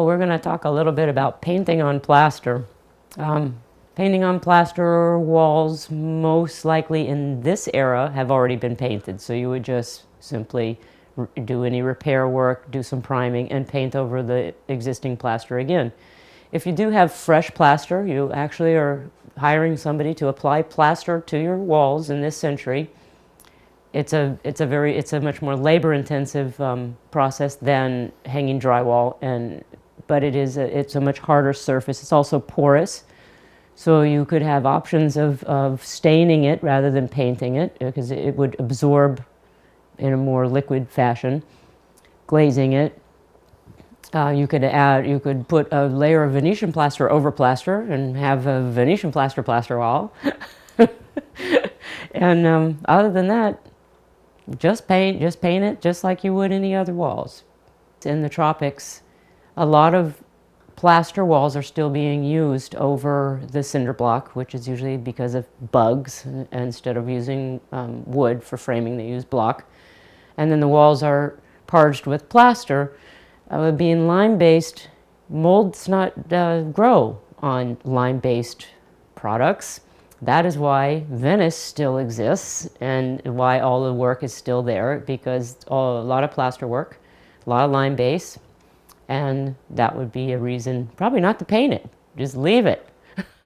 we're going to talk a little bit about painting on plaster. Painting on plaster walls, most likely in this era, have already been painted. So you would just simply do any repair work, do some priming, and paint over the existing plaster again. If you do have fresh plaster, you actually are hiring somebody to apply plaster to your walls in this century. It's a much more labor-intensive process than hanging drywall, but it's a much harder surface. It's also porous, so you could have options of staining it rather than painting it, because it would absorb in a more liquid fashion. Glazing it, you could put a layer of Venetian plaster over plaster and have a Venetian plaster wall. And other than that, just paint it just like you would any other walls. In the tropics, a lot of plaster walls are still being used over the cinder block, which is usually because of bugs. And instead of using wood for framing, they use block. And then the walls are parged with plaster. Being lime-based, molds not grow on lime-based products. That is why Venice still exists and why all the work is still there, because a lot of plaster work, a lot of lime base, and that would be a reason probably not to paint it. Just leave it.